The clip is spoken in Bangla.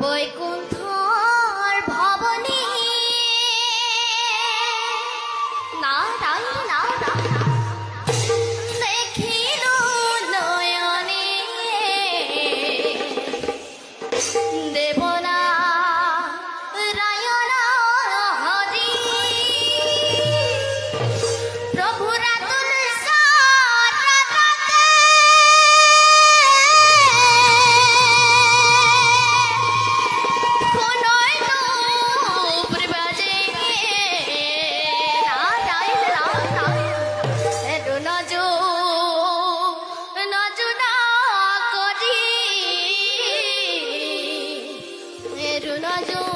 বৈকুণ্ঠর ভবনী নারায়ণ নারায়ণ দেখিল নয়নে দেবনা রায়ণ হরি প্রভুরা নজর